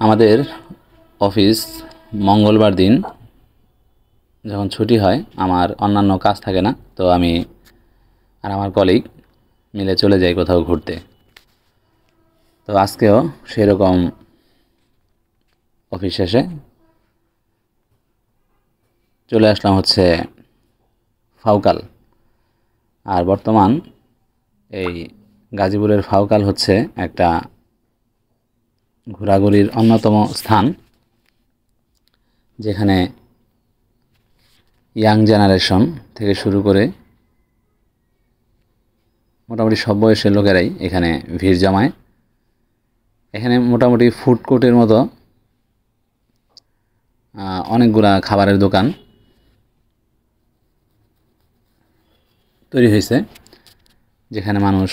আমাদের অফিস মঙ্গলবার দিন যখন ছুটি হয়, আমার অন্যান্য কাজ থাকে না, তো আমি আর আমার কলিগ মিলে চলে যাই কোথাও ঘুরতে। তো আজকেও সেরকম অফিস শেষে চলে আসলাম হচ্ছে ফাউকাল। আর বর্তমান এই গাজীপুরের ফাউকাল হচ্ছে একটা ঘোরাঘুরির অন্যতম স্থান, যেখানে ইয়াং জেনারেশন থেকে শুরু করে মোটামুটি সব বয়সের লোকেরাই এখানে ভিড় জমায়। এখানে মোটামুটি ফুড কোর্টের মতো অনেকগুলা খাবারের দোকান তৈরি হয়েছে, যেখানে মানুষ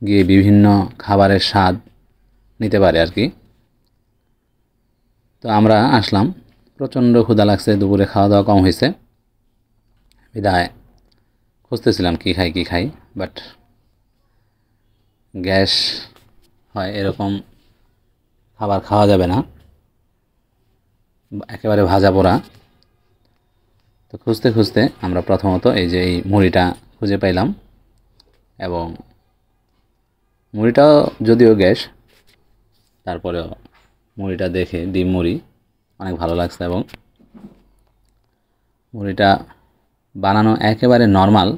গিয়ে বিভিন্ন খাবারের স্বাদ নিতে পারে আর কি। তো আমরা আসলাম, প্রচণ্ড ক্ষুধা লাগছে, দুপুরে খাওয়া দাওয়া কম হয়েছে, বিদায় খুঁজতেছিলাম কী খাই, বাট গ্যাস হয় এরকম খাবার খাওয়া যাবে না, একেবারে ভাজা পোড়া। তো খুঁজতে খুঁজতে আমরা প্রথমত এই যে এই মুড়িটা খুঁজে পাইলাম, এবং মুড়িটাও যদিও গ্যাস, তারপরেও মুড়িটা দেখে ডিম মুড়ি অনেক ভালো লাগছে, এবং মুড়িটা বানানো একেবারে নর্মাল,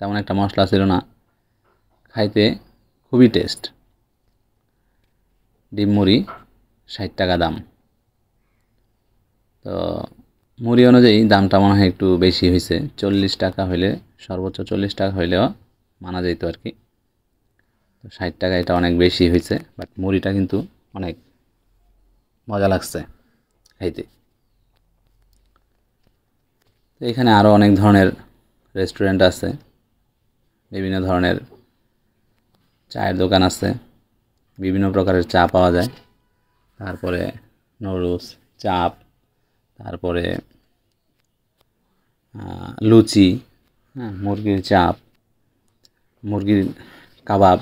তেমন একটা মশলা ছিল না, খাইতে খুবই টেস্ট। ডিম মুড়ি 60 টাকা দাম। তো মুড়ি অনুযায়ী দামটা মনে হয় একটু বেশি হয়েছে, 40 টাকা হইলে, সর্বোচ্চ 40 টাকা হইলেও মানা যেত আর কি। তো 60 টাকা এটা অনেক বেশি হয়েছে, বাট মুড়িটা কিন্তু অনেক মজা লাগছে খাইতে। তো এখানে আরও অনেক ধরনের রেস্টুরেন্ট আছে, বিভিন্ন ধরনের চায়ের দোকান আছে, বিভিন্ন প্রকারের চা পাওয়া যায়, তারপরে নুডলস, চাপ, তারপরে লুচি, মুরগির চাপ, মুরগির কাবাব,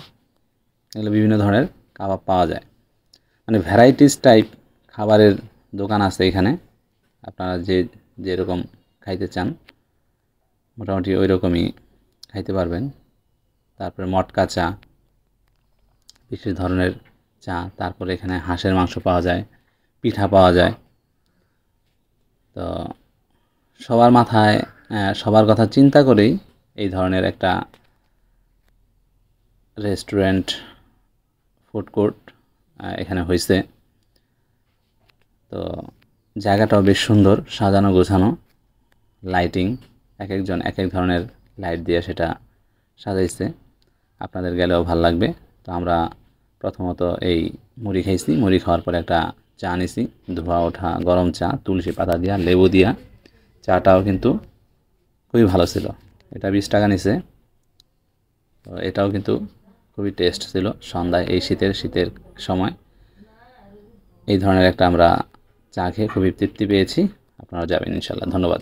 এগুলো বিভিন্ন ধরনের কাবাব পাওয়া যায়। মানে ভ্যারাইটিস টাইপ খাবারের দোকান আছে এখানে, আপনারা যেরকম খাইতে চান মোটামুটি ওই রকমই খাইতে পারবেন। তারপরে মটকা চা, বিশেষ ধরনের চা, তারপরে এখানে হাঁসের মাংস পাওয়া যায়, পিঠা পাওয়া যায়। তো সবার মাথায় সবার কথা চিন্তা করেই এই ধরনের একটা রেস্টুরেন্ট, ফুড কোর্ট এখানে হয়েছে। তো জায়গাটাও বেশ সুন্দর, সাজানো গোছানো, লাইটিং, এক একজন এক এক ধরনের লাইট দিয়ে সেটা সাজাইছে, আপনাদের গেলেও ভালো লাগবে। তো আমরা প্রথমত এই মুড়ি খাইছি, মুড়ি খাওয়ার পরে একটা চা নিছি, ধোয়া ওঠা গরম চা, তুলসী পাতা দিয়া, লেবু দিয়া। চাটাও কিন্তু খুবই ভালো ছিল, এটা 20 টাকা নিছে। তো এটাও কিন্তু খুবই টেস্ট ছিল। সন্ধ্যায় এই শীতের সময় এই ধরনের একটা আমরা চা খেয়ে খুবই তৃপ্তি পেয়েছি। আপনারা যাবেন ইনশাল্লাহ। ধন্যবাদ।